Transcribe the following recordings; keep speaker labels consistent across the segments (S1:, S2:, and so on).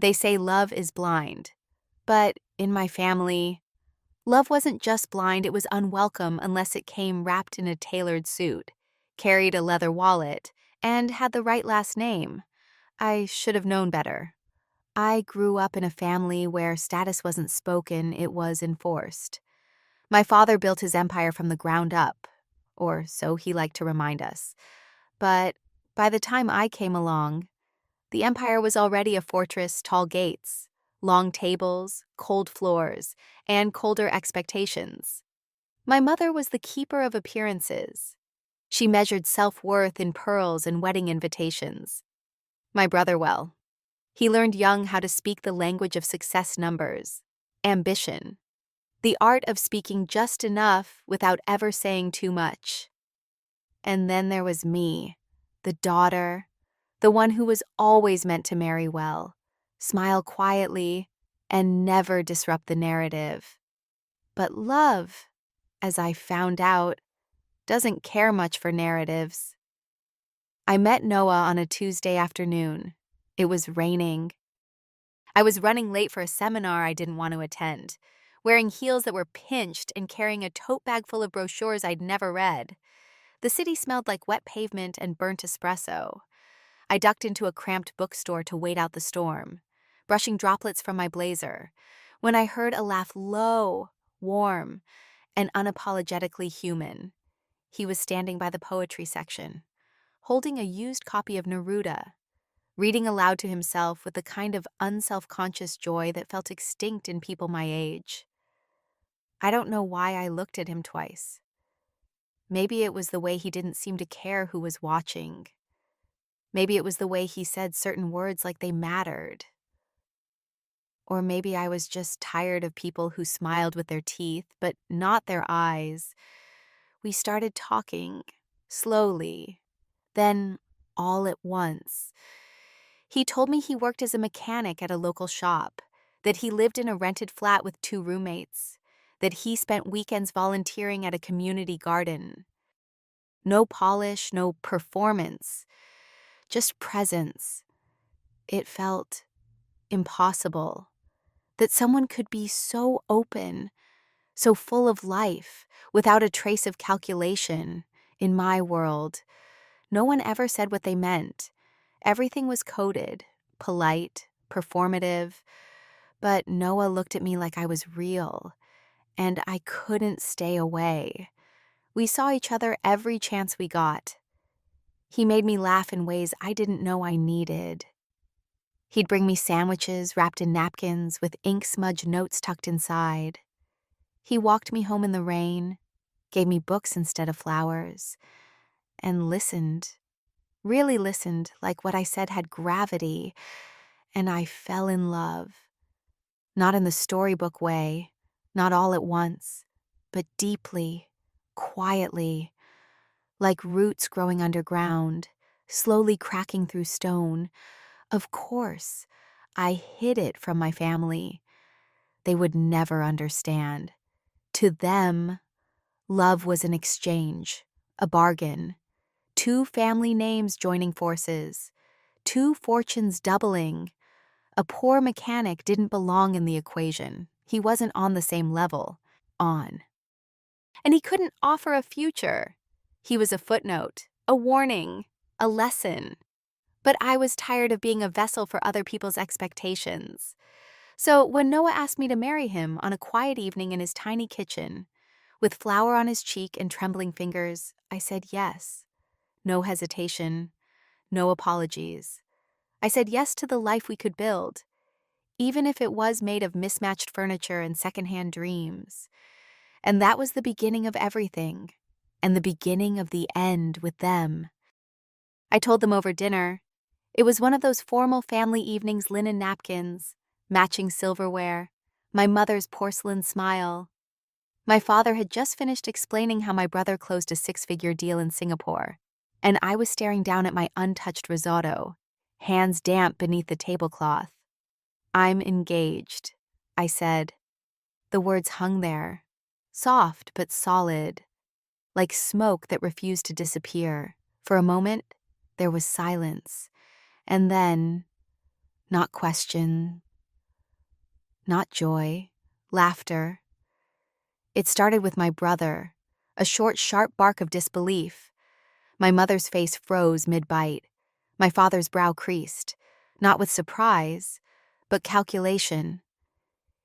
S1: They say love is blind. But in my family, love wasn't just blind, it was unwelcome unless it came wrapped in a tailored suit, carried a leather wallet, and had the right last name. I should have known better. I grew up in a family where status wasn't spoken, it was enforced. My father built his empire from the ground up, or so he liked to remind us. But by the time I came along, the empire was already a fortress, tall gates, long tables, cold floors, and colder expectations. My mother was the keeper of appearances. She measured self-worth in pearls and wedding invitations. My brother, well, he learned young how to speak the language of success numbers, ambition, the art of speaking just enough without ever saying too much. And then there was me, the daughter, the one who was always meant to marry well, smile quietly, and never disrupt the narrative. But love, as I found out, doesn't care much for narratives. I met Noah on a Tuesday afternoon. It was raining. I was running late for a seminar I didn't want to attend, wearing heels that were pinched and carrying a tote bag full of brochures I'd never read. The city smelled like wet pavement and burnt espresso. I ducked into a cramped bookstore to wait out the storm, brushing droplets from my blazer, when I heard a laugh low, warm, and unapologetically human. He was standing by the poetry section, holding a used copy of Neruda, reading aloud to himself with the kind of unselfconscious joy that felt extinct in people my age. I don't know why I looked at him twice. Maybe it was the way he didn't seem to care who was watching. Maybe it was the way he said certain words like they mattered. Or maybe I was just tired of people who smiled with their teeth, but not their eyes. We started talking, slowly, then all at once. He told me he worked as a mechanic at a local shop, that he lived in a rented flat with 2 roommates, that he spent weekends volunteering at a community garden. No polish, no performance, just presence. It felt impossible that someone could be so open, so full of life, without a trace of calculation. In my world, no one ever said what they meant. Everything was coded, polite, performative, but Noah looked at me like I was real, and I couldn't stay away. We saw each other every chance we got. He made me laugh in ways I didn't know I needed. He'd bring me sandwiches wrapped in napkins with ink-smudged notes tucked inside. He walked me home in the rain, gave me books instead of flowers, and listened, really listened, like what I said had gravity, and I fell in love. Not in the storybook way, not all at once, but deeply, quietly, like roots growing underground, slowly cracking through stone. Of course, I hid it from my family. They would never understand. To them, love was an exchange, a bargain. 2 family names joining forces, 2 fortunes doubling. A poor mechanic didn't belong in the equation. He wasn't on the same level. On. And he couldn't offer a future. He was a footnote, a warning, a lesson. But I was tired of being a vessel for other people's expectations. So when Noah asked me to marry him on a quiet evening in his tiny kitchen, with flour on his cheek and trembling fingers, I said yes. No hesitation, no apologies. I said yes to the life we could build, even if it was made of mismatched furniture and secondhand dreams. And that was the beginning of everything, and the beginning of the end with them. I told them over dinner. It was one of those formal family evenings, linen napkins, matching silverware, my mother's porcelain smile. My father had just finished explaining how my brother closed a 6-figure deal in Singapore, and I was staring down at my untouched risotto, hands damp beneath the tablecloth. "I'm engaged," I said. The words hung there, soft but solid, like smoke that refused to disappear. For a moment, there was silence. And then, not question, not joy, laughter. It started with my brother, a short, sharp bark of disbelief. My mother's face froze mid-bite. My father's brow creased, not with surprise, but calculation.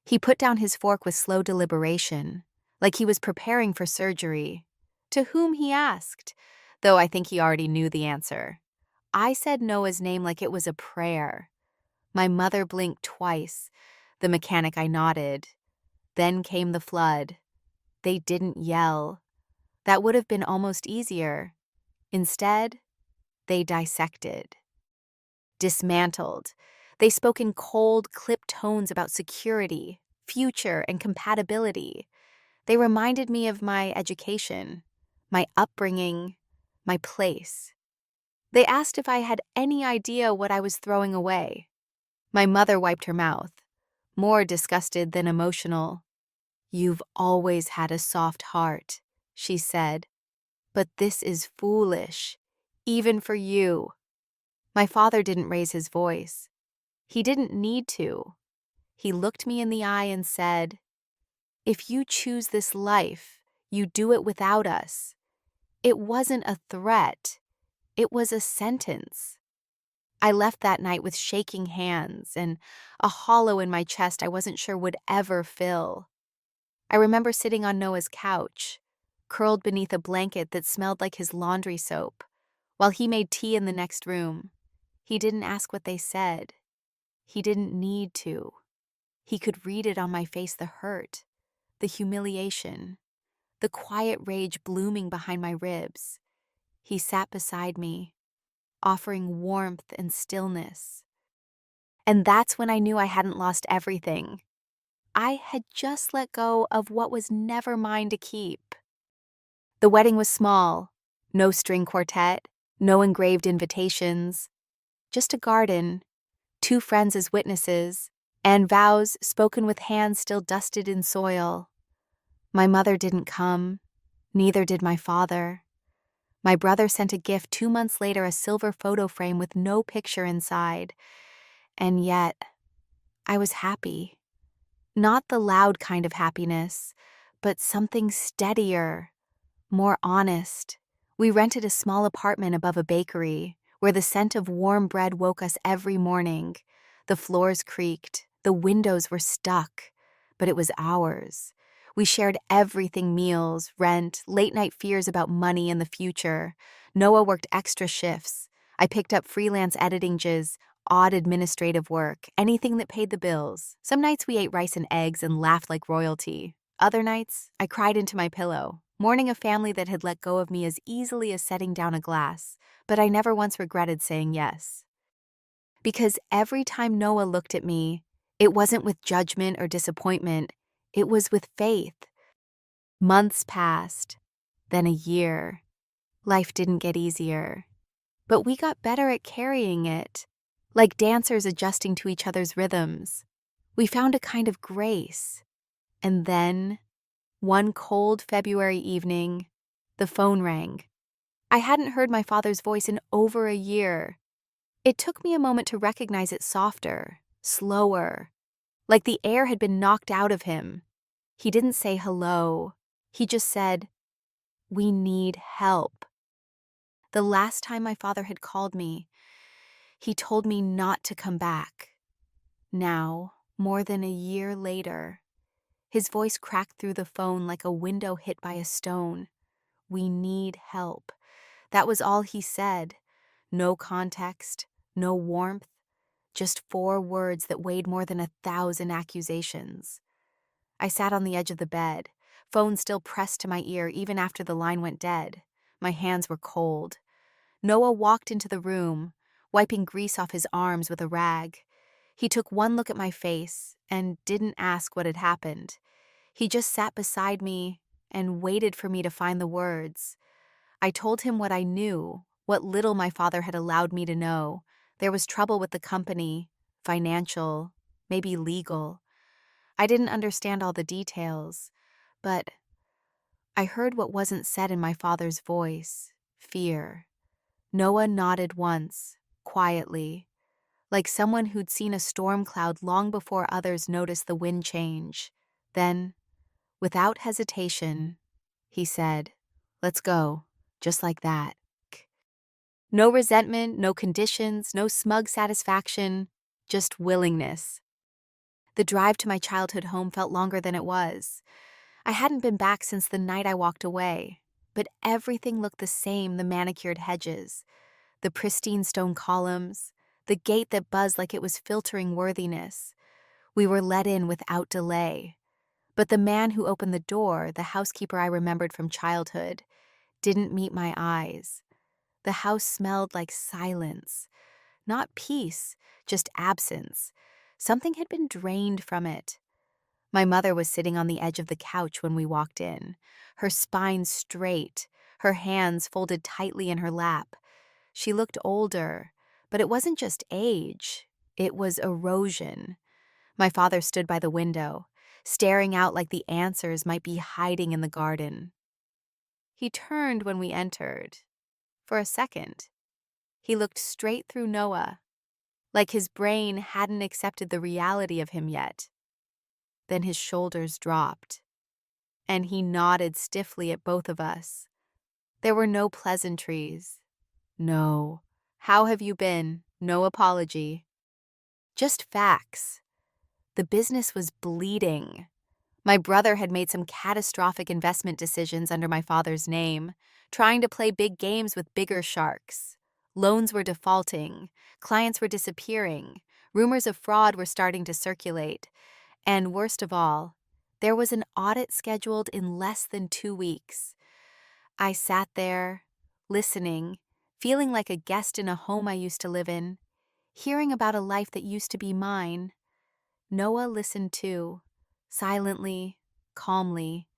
S1: He put down his fork with slow deliberation, like he was preparing for surgery. To whom, he asked, though I think he already knew the answer. I said Noah's name like it was a prayer. My mother blinked twice. The mechanic I nodded. Then came the flood. They didn't yell. That would have been almost easier. Instead, they dissected. Dismantled. They spoke in cold, clipped tones about security, future, and compatibility. They reminded me of my education, my upbringing, my place. They asked if I had any idea what I was throwing away. My mother wiped her mouth, more disgusted than emotional. "You've always had a soft heart," she said, "but this is foolish, even for you." My father didn't raise his voice. He didn't need to. He looked me in the eye and said, "If you choose this life, you do it without us." It wasn't a threat. It was a sentence. I left that night with shaking hands and a hollow in my chest I wasn't sure would ever fill. I remember sitting on Noah's couch, curled beneath a blanket that smelled like his laundry soap, while he made tea in the next room. He didn't ask what they said. He didn't need to. He could read it on my face, the hurt, the humiliation, the quiet rage blooming behind my ribs. He sat beside me, offering warmth and stillness. And that's when I knew I hadn't lost everything. I had just let go of what was never mine to keep. The wedding was small, no string quartet, no engraved invitations, just a garden, 2 friends as witnesses, and vows spoken with hands still dusted in soil. My mother didn't come, neither did my father. My brother sent a gift 2 months later, a silver photo frame with no picture inside. And yet, I was happy. Not the loud kind of happiness, but something steadier, more honest. We rented a small apartment above a bakery, where the scent of warm bread woke us every morning. The floors creaked, the windows were stuck, but it was ours. We shared everything: meals, rent, late-night fears about money and the future. Noah worked extra shifts. I picked up freelance editing gigs, odd administrative work, anything that paid the bills. Some nights we ate rice and eggs and laughed like royalty. Other nights, I cried into my pillow, mourning a family that had let go of me as easily as setting down a glass, but I never once regretted saying yes. Because every time Noah looked at me, it wasn't with judgment or disappointment, it was with faith. Months passed, then a year. Life didn't get easier, but we got better at carrying it, like dancers adjusting to each other's rhythms. We found a kind of grace. And then, one cold February evening, the phone rang. I hadn't heard my father's voice in over a year. It took me a moment to recognize it: softer, slower, like the air had been knocked out of him. He didn't say hello. He just said, "We need help." The last time my father had called me, he told me not to come back. Now, more than a year later, his voice cracked through the phone like a window hit by a stone. "We need help." That was all he said. No context, no warmth, just 4 words that weighed more than 1,000 accusations. I sat on the edge of the bed, phone still pressed to my ear even after the line went dead. My hands were cold. Noah walked into the room, wiping grease off his arms with a rag. He took one look at my face and didn't ask what had happened. He just sat beside me and waited for me to find the words. I told him what I knew, what little my father had allowed me to know. There was trouble with the company, financial, maybe legal. I didn't understand all the details, but I heard what wasn't said in my father's voice: fear. Noah nodded once, quietly, like someone who'd seen a storm cloud long before others noticed the wind change. Then, without hesitation, he said, "Let's go," just like that. No resentment, no conditions, no smug satisfaction, just willingness. The drive to my childhood home felt longer than it was. I hadn't been back since the night I walked away, but everything looked the same: the manicured hedges, the pristine stone columns, the gate that buzzed like it was filtering worthiness. We were let in without delay. But the man who opened the door, the housekeeper I remembered from childhood, didn't meet my eyes. The house smelled like silence, not peace, just absence. Something had been drained from it. My mother was sitting on the edge of the couch when we walked in, her spine straight, her hands folded tightly in her lap. She looked older, but it wasn't just age, it was erosion. My father stood by the window, staring out like the answers might be hiding in the garden. He turned when we entered. For a second, he looked straight through Noah, like his brain hadn't accepted the reality of him yet. Then his shoulders dropped, and he nodded stiffly at both of us. There were no pleasantries. No. "How have you been?" No apology. Just facts. The business was bleeding. My brother had made some catastrophic investment decisions under my father's name, trying to play big games with bigger sharks. Loans were defaulting, clients were disappearing, rumors of fraud were starting to circulate, and worst of all, there was an audit scheduled in less than 2 weeks. I sat there, listening, feeling like a guest in a home I used to live in, hearing about a life that used to be mine. Noah listened too, silently, calmly.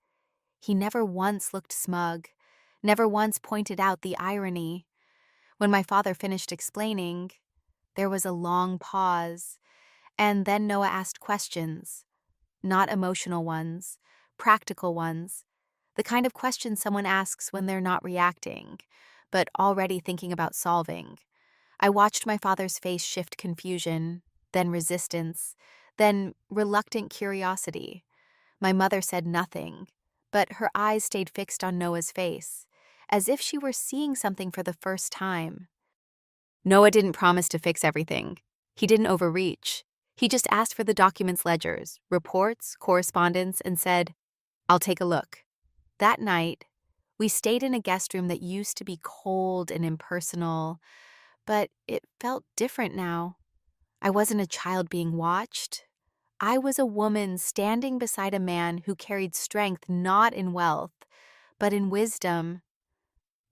S1: He never once looked smug, never once pointed out the irony. When my father finished explaining, there was a long pause, and then Noah asked questions. Not emotional ones, practical ones, the kind of questions someone asks when they're not reacting, but already thinking about solving. I watched my father's face shift: confusion, then resistance, then reluctant curiosity. My mother said nothing, but her eyes stayed fixed on Noah's face, as if she were seeing something for the first time. Noah didn't promise to fix everything. He didn't overreach. He just asked for the documents, ledgers, reports, correspondence, and said, "I'll take a look." That night, we stayed in a guest room that used to be cold and impersonal, but it felt different now. I wasn't a child being watched. I was a woman standing beside a man who carried strength not in wealth, but in wisdom.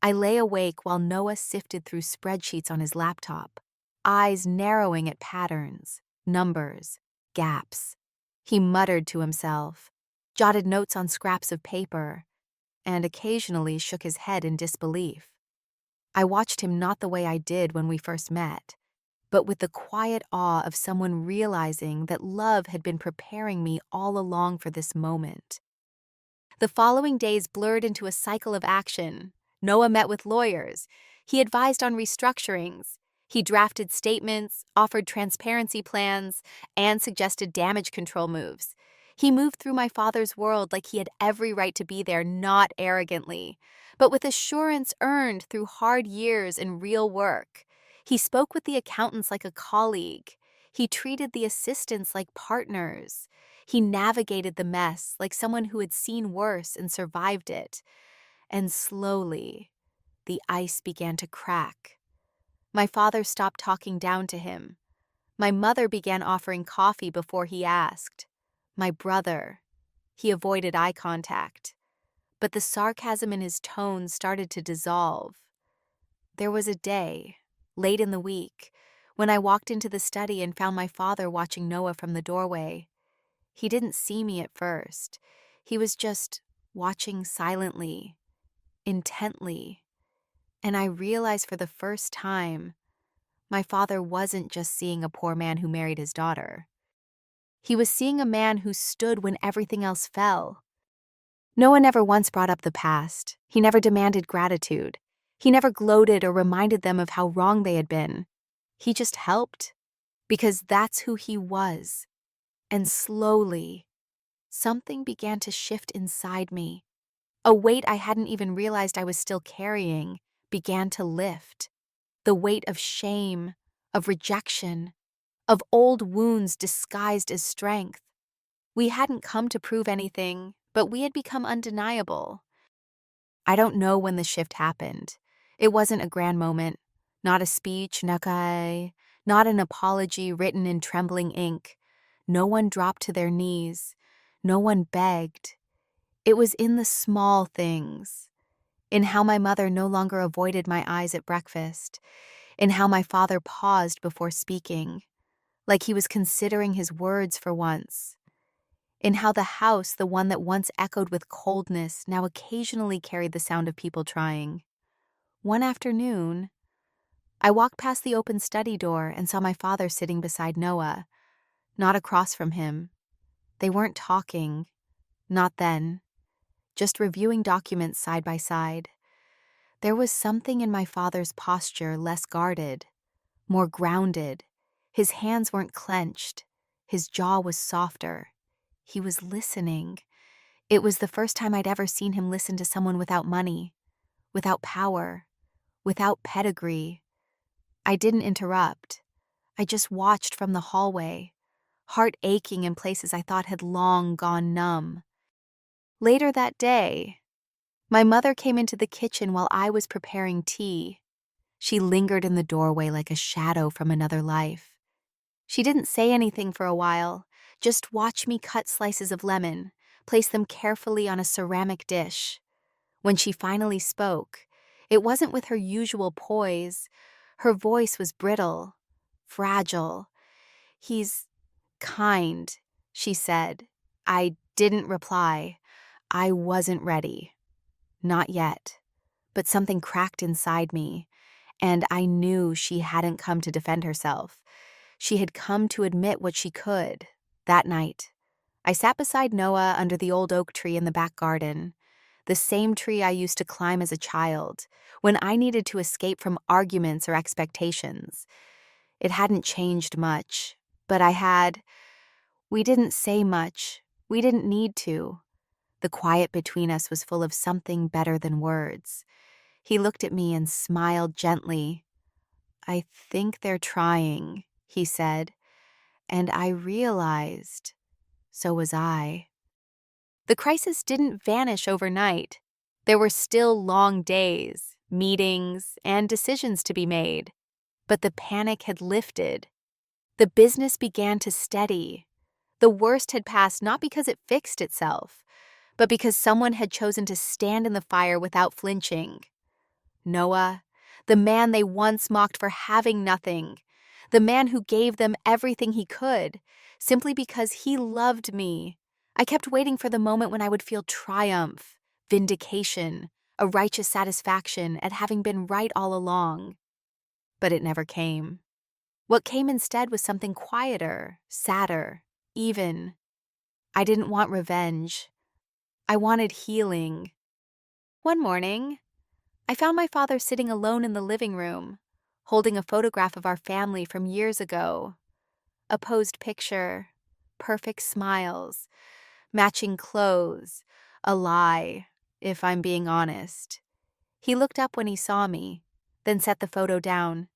S1: I lay awake while Noah sifted through spreadsheets on his laptop, eyes narrowing at patterns, numbers, gaps. He muttered to himself, jotted notes on scraps of paper, and occasionally shook his head in disbelief. I watched him not the way I did when we first met, but with the quiet awe of someone realizing that love had been preparing me all along for this moment. The following days blurred into a cycle of action. Noah met with lawyers. He advised on restructurings. He drafted statements, offered transparency plans, and suggested damage control moves. He moved through my father's world like he had every right to be there, not arrogantly, but with assurance earned through hard years and real work. He spoke with the accountants like a colleague. He treated the assistants like partners. He navigated the mess like someone who had seen worse and survived it. And slowly, the ice began to crack. My father stopped talking down to him. My mother began offering coffee before he asked. My brother, he avoided eye contact. But the sarcasm in his tone started to dissolve. There was a day, late in the week, when I walked into the study and found my father watching Noah from the doorway. He didn't see me at first. He was just watching silently, intently. And I realized for the first time, my father wasn't just seeing a poor man who married his daughter. He was seeing a man who stood when everything else fell. Noah never once brought up the past. He never demanded gratitude. He never gloated or reminded them of how wrong they had been. He just helped. because that's who he was. And slowly, something began to shift inside me. A weight I hadn't even realized I was still carrying began to lift. The weight of shame, of rejection, of old wounds disguised as strength. We hadn't come to prove anything, but we had become undeniable. I don't know when the shift happened. It wasn't a grand moment, not a speech, nakai, not an apology written in trembling ink. No one dropped to their knees. No one begged. It was in the small things, in how my mother no longer avoided my eyes at breakfast, in how my father paused before speaking, like he was considering his words for once, in how the house, the one that once echoed with coldness, now occasionally carried the sound of people trying. One afternoon, I walked past the open study door and saw my father sitting beside Noah, not across from him. They weren't talking, not then, just reviewing documents side by side. There was something in my father's posture less guarded, more grounded. His hands weren't clenched. His jaw was softer. He was listening. It was the first time I'd ever seen him listen to someone without money, without power, without pedigree. I didn't interrupt. I just watched from the hallway, heart aching in places I thought had long gone numb. Later that day, my mother came into the kitchen while I was preparing tea. She lingered in the doorway like a shadow from another life. She didn't say anything for a while, just watch me cut slices of lemon, place them carefully on a ceramic dish. When she finally spoke, it wasn't with her usual poise. Her voice was brittle, fragile. "He's kind," she said. I didn't reply. I wasn't ready. Not yet. But something cracked inside me, and I knew she hadn't come to defend herself. She had come to admit what she could. That night, I sat beside Noah under the old oak tree in the back garden, the same tree I used to climb as a child, when I needed to escape from arguments or expectations. It hadn't changed much, but I had. We didn't say much. We didn't need to. The quiet between us was full of something better than words. He looked at me and smiled gently. "I think they're trying," he said, and I realized so was I. The crisis didn't vanish overnight. There were still long days, meetings, and decisions to be made. But the panic had lifted. The business began to steady. The worst had passed not because it fixed itself, but because someone had chosen to stand in the fire without flinching. Noah, the man they once mocked for having nothing, the man who gave them everything he could, simply because he loved me. I kept waiting for the moment when I would feel triumph, vindication, a righteous satisfaction at having been right all along. But it never came. What came instead was something quieter, sadder, even. I didn't want revenge. I wanted healing. One morning, I found my father sitting alone in the living room, holding a photograph of our family from years ago. A posed picture, perfect smiles, matching clothes, a lie, if I'm being honest. He looked up when he saw me, then set the photo down.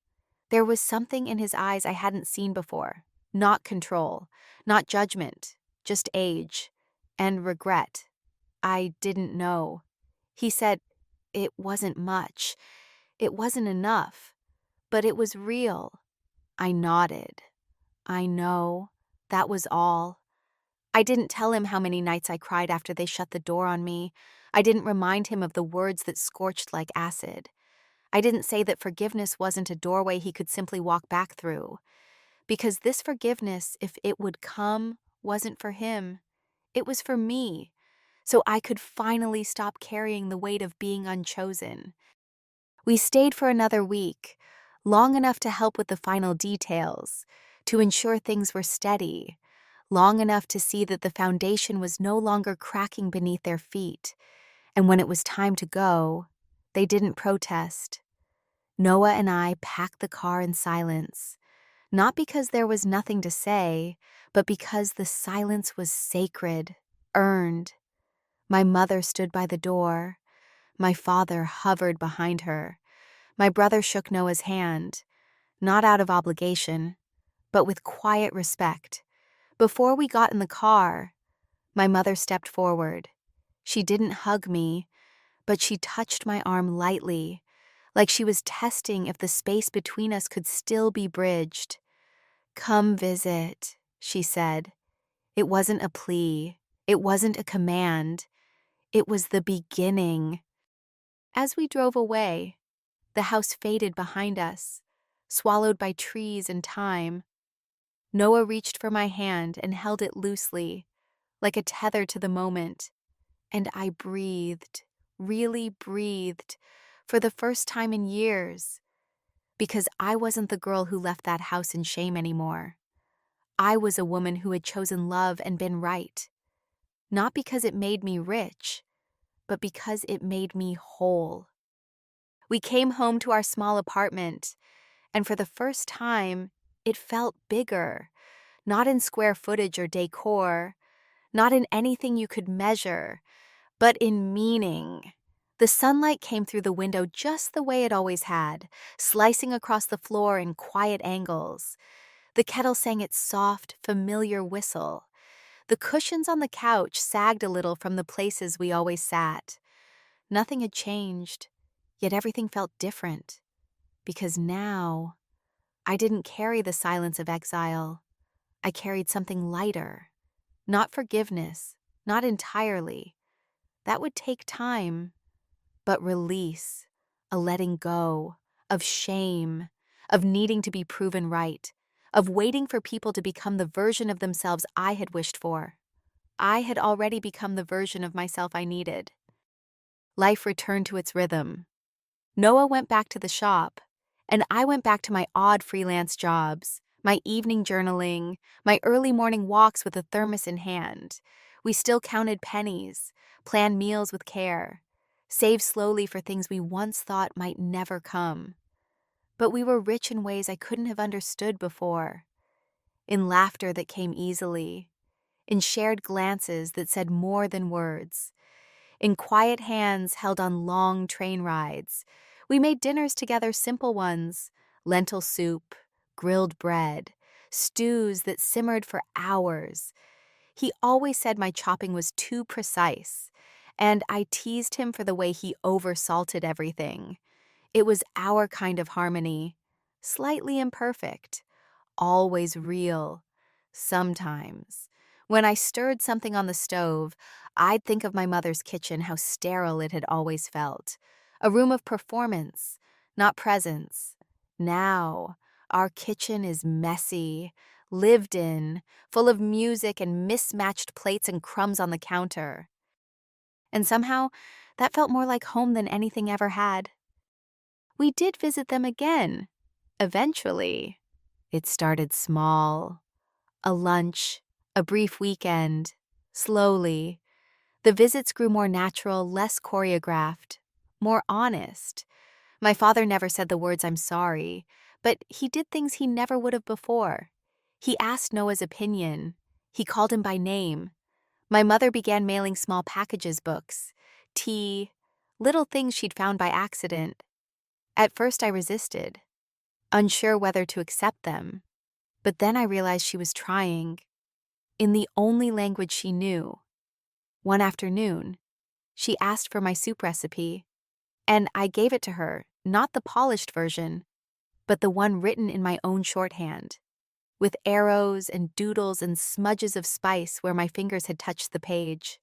S1: There was something in his eyes I hadn't seen before. Not control, not judgment, just age and regret. I didn't know. He said, "It wasn't much. It wasn't enough. But it was real." I nodded. "I know. That was all." I didn't tell him how many nights I cried after they shut the door on me. I didn't remind him of the words that scorched like acid. I didn't say that forgiveness wasn't a doorway he could simply walk back through. Because this forgiveness, if it would come, wasn't for him. It was for me, so I could finally stop carrying the weight of being unchosen. We stayed for another week, long enough to help with the final details, to ensure things were steady, long enough to see that the foundation was no longer cracking beneath their feet. And when it was time to go, they didn't protest. Noah and I packed the car in silence, Not because there was nothing to say, but because the silence was sacred, earned. My mother stood by the door. My father hovered behind her. My brother shook Noah's hand, not out of obligation, but with quiet respect. Before we got in the car, my mother stepped forward. She didn't hug me, but she touched my arm lightly, like she was testing if the space between us could still be bridged. "Come visit," she said. It wasn't a plea. It wasn't a command. It was the beginning. As we drove away, the house faded behind us, swallowed by trees and time. Noah reached for my hand and held it loosely, like a tether to the moment. And I breathed, really breathed, for the first time in years, because I wasn't the girl who left that house in shame anymore. I was a woman who had chosen love and been right, not because it made me rich, but because it made me whole. We came home to our small apartment, and for the first time, it felt bigger, not in square footage or decor, not in anything you could measure, but in meaning. The sunlight came through the window just the way it always had, slicing across the floor in quiet angles. The kettle sang its soft, familiar whistle. The cushions on the couch sagged a little from the places we always sat. Nothing had changed, yet everything felt different. Because now, I didn't carry the silence of exile. I carried something lighter. Not forgiveness, not entirely. That would take time, but release, a letting go, of shame, of needing to be proven right, of waiting for people to become the version of themselves I had wished for. I had already become the version of myself I needed. Life returned to its rhythm. Noah went back to the shop, and I went back to my odd freelance jobs, my evening journaling, my early morning walks with a thermos in hand. We still counted pennies, planned meals with care, saved slowly for things we once thought might never come. But we were rich in ways I couldn't have understood before, in laughter that came easily, in shared glances that said more than words, in quiet hands held on long train rides. We made dinners together, simple ones, lentil soup, grilled bread, stews that simmered for hours. He always said my chopping was too precise, and I teased him for the way he oversalted everything. It was our kind of harmony, slightly imperfect, always real. Sometimes, when I stirred something on the stove, I'd think of my mother's kitchen, how sterile it had always felt. A room of performance, not presence. Now, our kitchen is messy, lived in, full of music and mismatched plates and crumbs on the counter. And somehow, that felt more like home than anything ever had. We did visit them again, eventually. It started small. A lunch, a brief weekend. Slowly, the visits grew more natural, less choreographed, more honest. My father never said the words "I'm sorry," but he did things he never would have before. He asked Noah's opinion. He called him by name. My mother began mailing small packages, books, tea, little things she'd found by accident. At first I resisted, unsure whether to accept them. But then I realized she was trying, in the only language she knew. One afternoon, she asked for my soup recipe, and I gave it to her, not the polished version, but the one written in my own shorthand, with arrows and doodles and smudges of spice where my fingers had touched the page.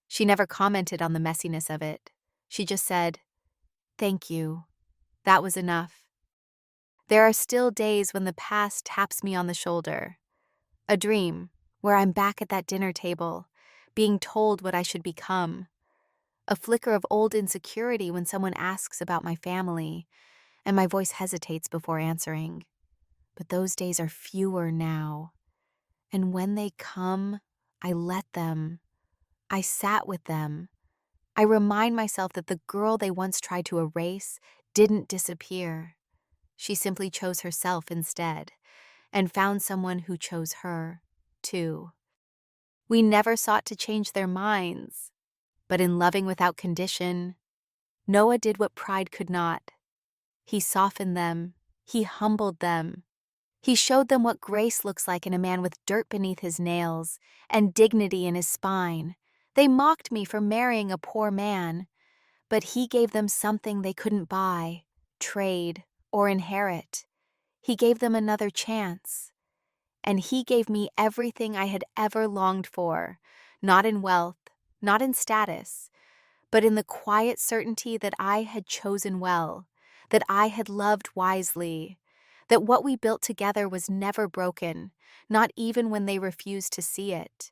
S1: She never commented on the messiness of it. She just said, "Thank you." That was enough. There are still days when the past taps me on the shoulder. A dream where I'm back at that dinner table, being told what I should become. A flicker of old insecurity when someone asks about my family, and my voice hesitates before answering. But those days are fewer now. And when they come, I let them. I sat with them. I remind myself that the girl they once tried to erase didn't disappear. She simply chose herself instead. and found someone who chose her, too. We never sought to change their minds, but in loving without condition, Noah did what pride could not. He softened them, he humbled them, he showed them what grace looks like in a man with dirt beneath his nails and dignity in his spine. They mocked me for marrying a poor man, but he gave them something they couldn't buy, trade, or inherit. He gave them another chance. And he gave me everything I had ever longed for, not in wealth, not in status, but in the quiet certainty that I had chosen well, that I had loved wisely, that what we built together was never broken, not even when they refused to see it,